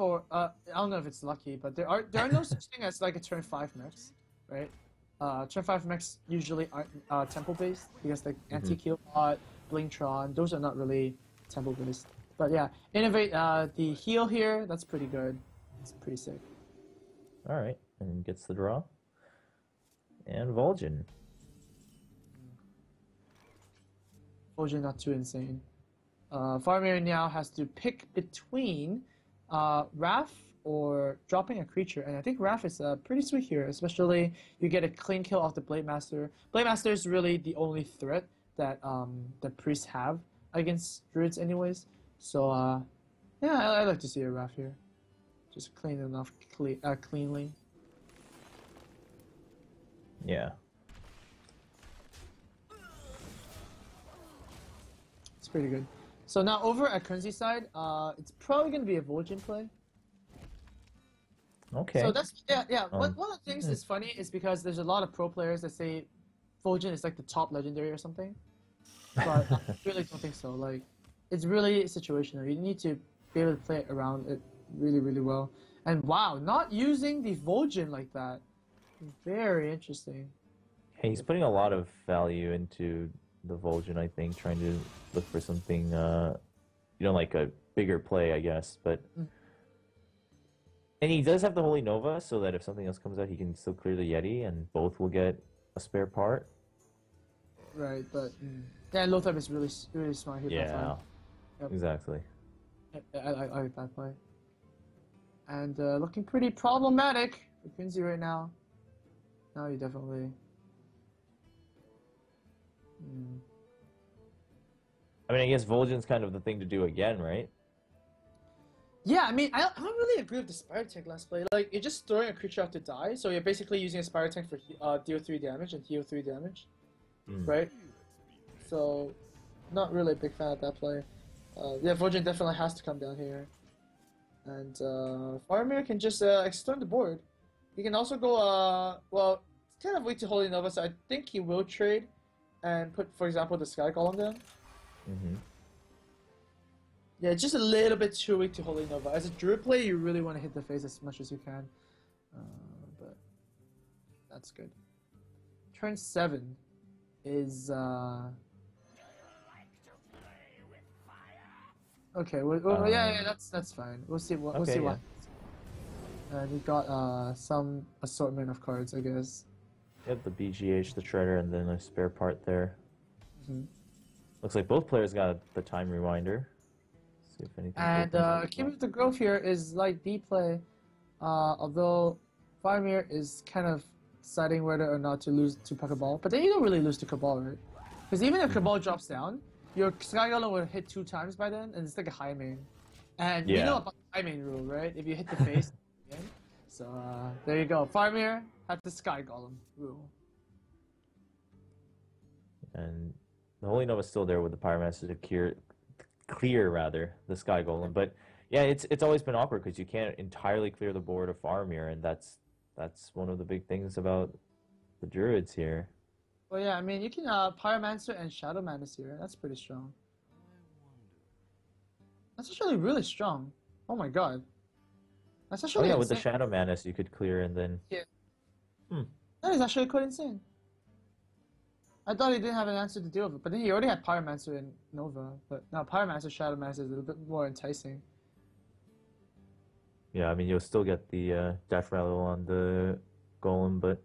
for I don't know if it's lucky, but there are no such thing as like a turn 5 mechs, right? Turn 5 mechs usually aren't temple based because like anti-kill bot, Blingtron, those are not really temple based. But yeah, innovate the heal here, that's pretty good. It's pretty sick. Alright, and gets the draw. And Vol'jin. Fulgin not too insane. Faramir now has to pick between Wrath or dropping a creature, and I think Wrath is pretty sweet here, especially you get a clean kill off the Blade Master. Blade Master is really the only threat that the priests have against druids anyways, so yeah, I like to see a Wrath here. Just clean enough, cleanly. Yeah. It's pretty good. So now over at Kunzi's side, it's probably going to be a Vol'jin play. Okay. So that's yeah. One of the things that's funny is because there's a lot of pro players that say Vol'jin is like the top legendary or something, but I really don't think so. Like, it's really situational. You need to be able to play it around it really, really well. And wow, not using the Vol'jin like that, very interesting. Hey, he's putting a lot of value into the Vol'jin, I think, trying to look for something, like a bigger play, I guess. But and he does have the Holy Nova, so that if something else comes out, he can still clear the Yeti, and both will get a spare part. Right, but yeah, Lothar is really, really smart here. Yeah, yep. Exactly. I like that play. And looking pretty problematic for Kunzi right now. Now you definitely. I mean, I guess Vol'jin's kind of the thing to do again, right? Yeah, I mean, I don't really agree with the Spire Tank last play. Like, you're just throwing a creature out to die, so you're basically using a Spire Tank for deal 3 damage and heal 3 damage, right? So, not really a big fan of that play. Yeah, Vol'jin definitely has to come down here. And Faramir can just extend the board. He can also go, well, it's kind of weak to Holy Nova, so I think he will trade and put, for example, the Sky Golem down. Yeah, just a little bit too weak to Holy Nova. As a Druid player, you really want to hit the face as much as you can. But that's good. Turn 7 is... Okay, yeah, that's fine. We'll see what... We'll see what. We got some assortment of cards, I guess. Yep, the BGH, the Shredder, and then a spare part there. Looks like both players got the Time Rewinder. See if anything. And Keep Up the Growth here is like B play, although Faramir is kind of deciding whether or not to lose to Pokeball. But then you don't really lose to Cabal, right? Because even if Cabal drops down, your Sky Golem will hit 2 times by then, and it's like a high main. And you know about the high main rule, right? If you hit the face, again. So there you go. Faramir had the Sky Golem rule. And the Holy Nova is still there with the Pyromancer to clear rather the Sky Golem. But yeah, it's always been awkward because you can't entirely clear the board of Faramir, and that's one of the big things about the Druids here. Well, yeah, I mean, you can Pyromancer and Shadow Madness here. That's pretty strong. That's actually really strong. Oh my god. That's actually with insane. the Shadow Madness you could clear and then... Yeah. That is actually quite insane. I thought he didn't have an answer to deal with it, but then he already had Pyromancer and Nova. But now Pyromancer, Shadow Madness is a little bit more enticing. Yeah, I mean, you'll still get the Death Rattle on the Golem, but...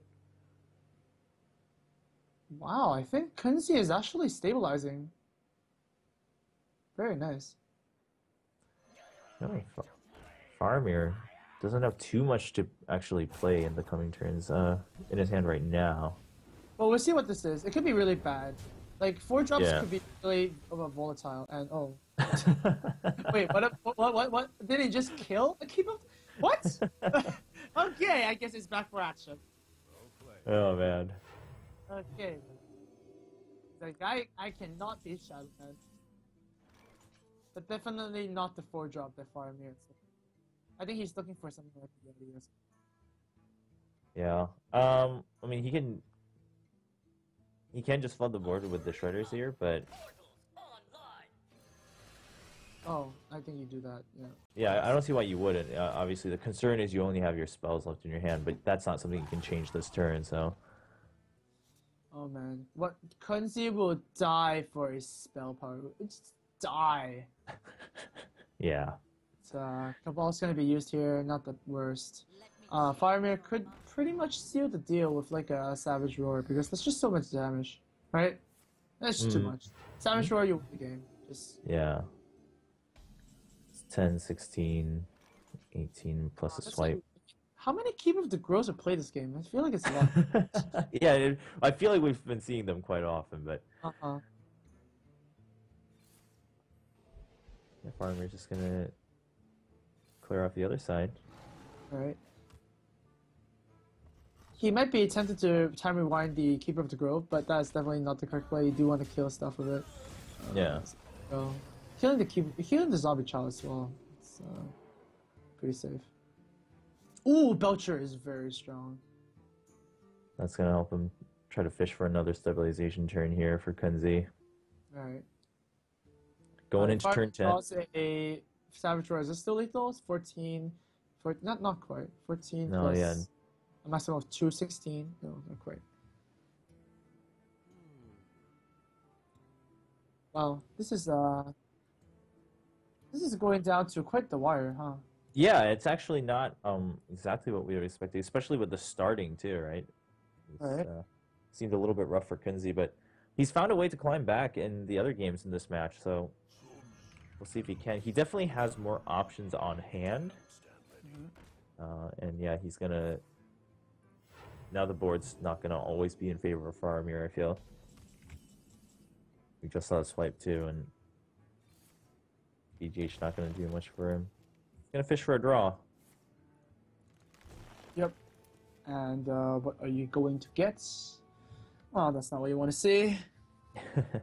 Wow, I think Kunzi is actually stabilizing. Very nice. No, Faramir doesn't have too much to actually play in the coming turns in his hand right now. Well, we'll see what this is. It could be really bad. Like, 4 drops could be really volatile, and oh. Wait, what? Did he just kill a Keep Up? What? Okay, I guess it's back for action. Oh, man. Okay. Like, I cannot be Shadow Man. But definitely not the 4 drop that Faramir. I think he's looking for something like the Yeti. Yeah. I mean, he can just flood the board with the Shredders here, but Oh, I think you do that. Yeah. Yeah, I don't see why you wouldn't. Obviously, the concern is you only have your spells left in your hand, but that's not something you can change this turn. So. Oh man, what Kunzi will die for his spell power. Just die. Yeah. Cabal's gonna be used here. Not the worst. Faramir could pretty much seal the deal with like a Savage Roar because that's just so much damage, right? That's too much. Savage Roar, you win the game. Just yeah. It's 10, 16, 18 plus a swipe. like, how many Keep of the Groves have played this game? I feel like it's a lot. Yeah, I feel like we've been seeing them quite often, but yeah, Faramir's just gonna clear off the other side. Alright. He might be tempted to time rewind the Keeper of the Grove, but that's definitely not the correct play. You do want to kill stuff with it. Yeah. So, killing the zombie child as well. It's pretty safe. Ooh, Belcher is very strong. That's gonna help him try to fish for another stabilization turn here for Kunzi. Alright. Going into turn 10. A Savage Roar. Is this still lethal? It's 14. Not quite. 14 No, plus yeah. a maximum of 216. No, not quite. Wow, this is going down to quite the wire, huh? Yeah, it's actually not exactly what we would expect, especially with the starting too, right? It's, seemed a little bit rough for Kunzi, but he's found a way to climb back in the other games in this match, so we'll see if he can. He definitely has more options on hand. And yeah, he's gonna... Now the board's not gonna always be in favor of Faramir, I feel. We just saw a swipe too, and BGH not gonna do much for him. He's gonna fish for a draw. Yep. And what are you going to get? Oh, that's not what you want to see.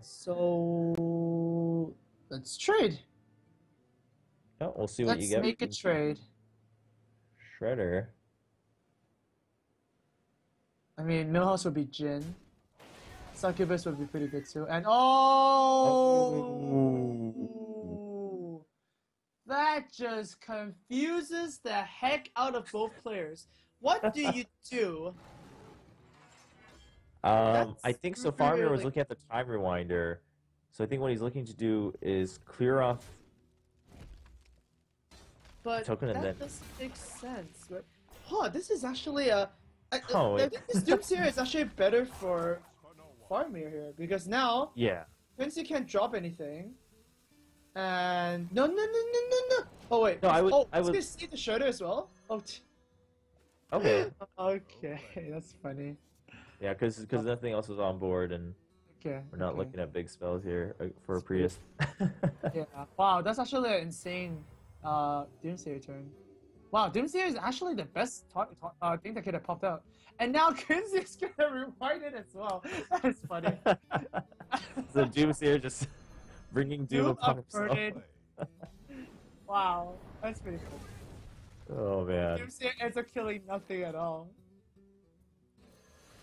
So let's trade. Oh, we'll see what you get. Let's make a trade. Shredder. I mean, Millhouse would be Jin. Succubus would be pretty good too. And oh! That just confuses the heck out of both players. What do you do? I think so. Faramir was looking at the time rewinder. So I think what he's looking to do is clear off token and then... doesn't make sense, right? Huh, this is actually a... I think this Doomsayer is actually better for Faramir here, because now Kunzi can't drop anything. And... No. Oh, wait. No, I was gonna see the Shredder as well? Oh, okay. Okay, that's funny. Yeah, because nothing else was on board, and we're not looking at big spells here for a Prius. Yeah. Wow, that's actually an insane Doomsayer turn. Wow, Doomsayer is actually the best thing that could have popped out. And now Kunzi is gonna rewind it as well. That is funny. So Doomsayer just bringing Doom upon himself. Wow, that's pretty cool. Oh man. Doomsayer ends up killing nothing at all.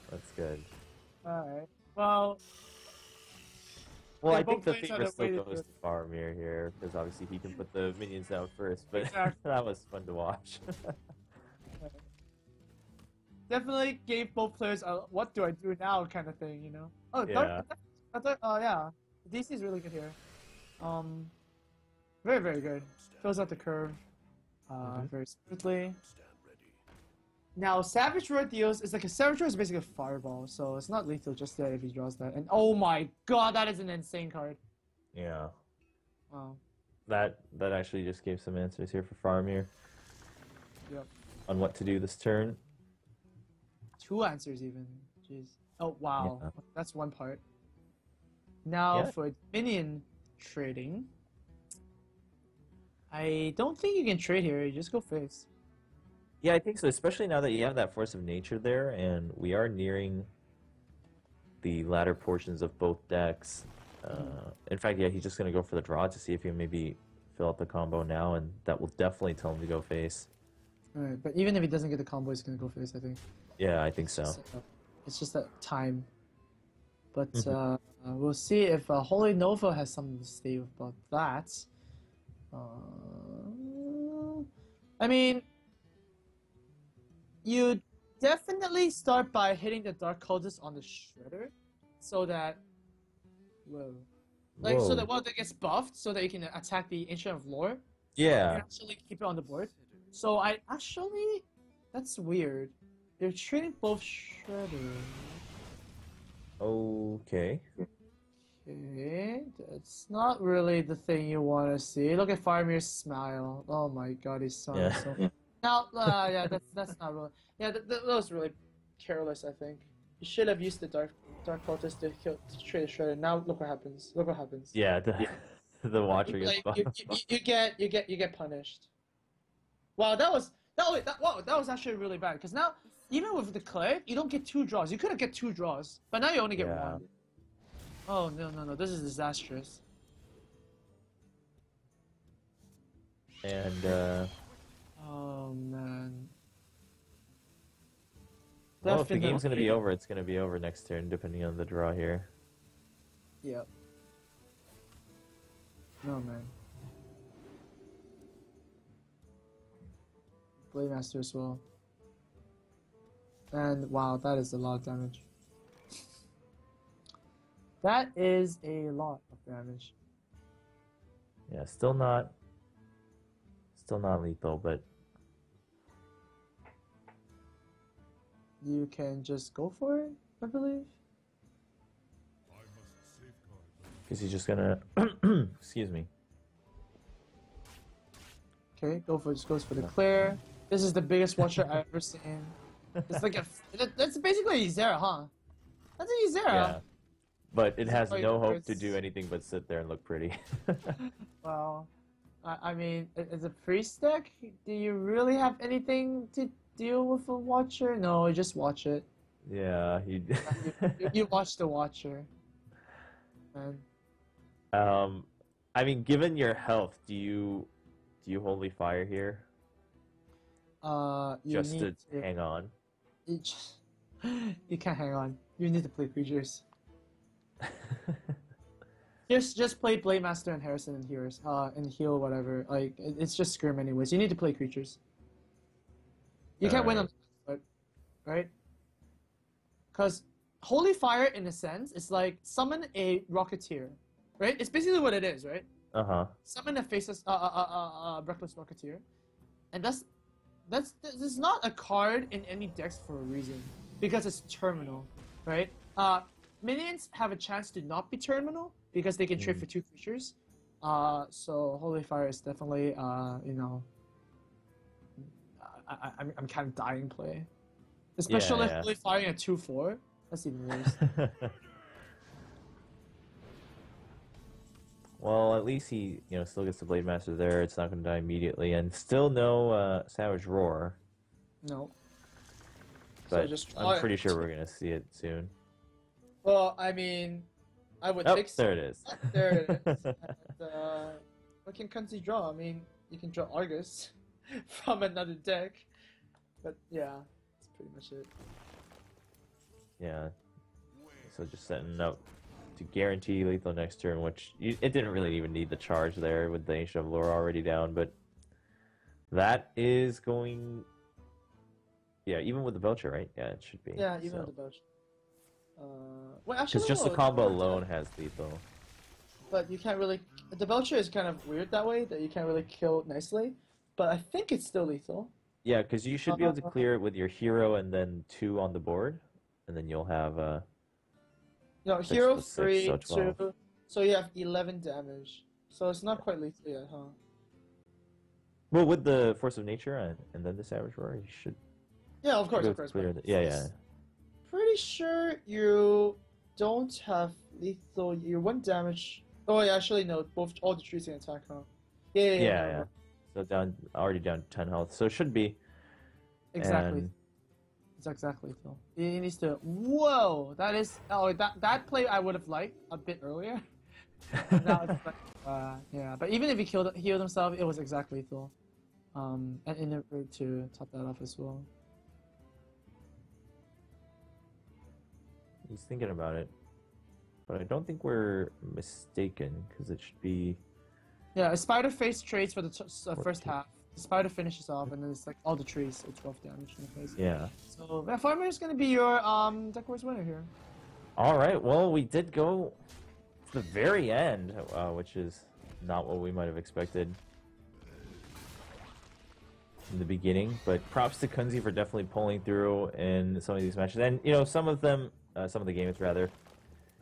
That's good. Alright. Well, I think the favor still goes to Faramir here, because obviously he can put the minions down first, but that was fun to watch. Definitely gave both players a what do I do now kind of thing, you know? Oh, yeah. Yeah. DC is really good here. Very, very good. Fills out the curve very smoothly. Now, Savage Roar deals is like a Savage Roar is basically a fireball, so it's not lethal just yet if he draws that. And oh my god, that is an insane card. Yeah. Wow. That actually just gave some answers here for Faramir. Yep. On what to do this turn. 2 answers even. Jeez. Oh wow. Yeah. That's one part. Now for minion trading. I don't think you can trade here, you just go face. Yeah, I think so, especially now that you have that Force of Nature there, and we are nearing the latter portions of both decks. In fact, yeah, he's just going to go for the draw to see if he can maybe fill out the combo now, and that will definitely tell him to go face. Alright, but even if he doesn't get the combo, he's going to go face, I think. Yeah, I think so. It's just that time. But we'll see if Holy Nova has something to say about that. I mean, you definitely start by hitting the Dark Cultist on the Shredder, so that so that one that gets buffed, so that you can attack the Ancient of Lore. Yeah. You actually keep it on the board. So that's weird. They're treating both Shredder. Okay. Okay, that's not really the thing you want to see. Look at Faramir's smile. Oh my god, he's so handsome. Now, yeah, that's not really. Yeah, that was really careless. I think you should have used the Dark Cultist to trade a Shredder. Now look what happens. Look what happens. Yeah, the Watcher gets buffed. You get punished. Wow, that was actually really bad. Because now, even with the Clay, you don't get 2 draws. You could have get 2 draws, but now you only get 1. Oh, no, this is disastrous. And, oh, man. well, if the game's gonna be over, it's gonna be over next turn, depending on the draw here. Yep. No, man. Blade Master as well. And, wow, that is a lot of damage. That is a lot of damage. Yeah, still not lethal, but you can just go for it, I believe. Because he's just gonna excuse me. Okay, just goes for the clear. This is the biggest Watcher I've ever seen. It's like that's basically a Zera, huh? That's a Zera. Yeah. But it has no hope to do anything but sit there and look pretty. Well, I mean, as a priest deck, do you really have anything to deal with a Watcher? No, you just watch it. Yeah, you watch the Watcher. Man. I mean, given your health, do you Holy Fire here? Just to hang on. You can't hang on. You need to play creatures. just play Blade Master and Harrison and healers, and heal whatever. Like it's just Scrim anyways. You need to play creatures. You can't win on the right? Because Holy Fire, in a sense, is like summon a Rocketeer, right? It's basically what it is, right? Summon a faceless, Reckless Rocketeer, and this is not a card in any decks for a reason, because it's terminal, right? Minions have a chance to not be terminal because they can trade for 2 creatures. So Holy Fire is definitely, you know, I'm kind of dying play, especially Holy Fire at 2/4. That's even worse. Well, at least he, still gets the Blade Master there. It's not going to die immediately, and still no Savage Roar. No. But so I'm pretty sure we're going to see it soon. Well, I mean, I would think so. There it is. There it is. And, what can Kunzi draw? I mean, you can draw Argus from another deck. But yeah, that's pretty much it. Yeah. So just setting up to guarantee lethal next turn, which it didn't really even need the charge there with the Ancient of Lore already down, but that is going... Yeah, even with the Belcher, right? Yeah, it should be. Yeah, even with the Belcher. Well, actually, because just the combo alone has lethal. But you can't really... The Belcher is kind of weird that way, that you can't really kill nicely. But I think it's still lethal. Yeah, because you should be able to clear it with your hero and then 2 on the board. And then you'll have... No, hero 3, 2... So you have 11 damage. So it's not quite lethal yet, huh? Well, with the Force of Nature and then the Savage Roar, you should... Yeah, of course. Yeah. Pretty sure you don't have lethal. You're 1 damage. Oh, yeah, actually, no. All the trees can attack, huh? Yeah. So already down 10 health. So it should be. Exactly. It's exactly lethal. He needs to. Whoa! That is. Oh, that play I would have liked a bit earlier. Now it's like, yeah. But even if he healed himself, it was exactly lethal. And in order to top that off as well. He's thinking about it, but I don't think we're mistaken, because it should be Yeah, a spider face trades for the first half. The spider finishes off, and then it's like all the trees, so 12 damage in the face. Yeah. So yeah, Faramir is gonna be your Deck Wars winner here. All right. Well, we did go to the very end, which is not what we might have expected in the beginning. But props to Kunzi for definitely pulling through in some of these matches, and you know some of them, some of the games rather,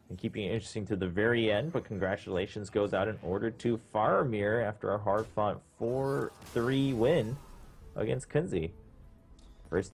and keeping it interesting to the very end. But congratulations goes out in order to Faramir after a hard-fought 4-3 win against Kunzi. First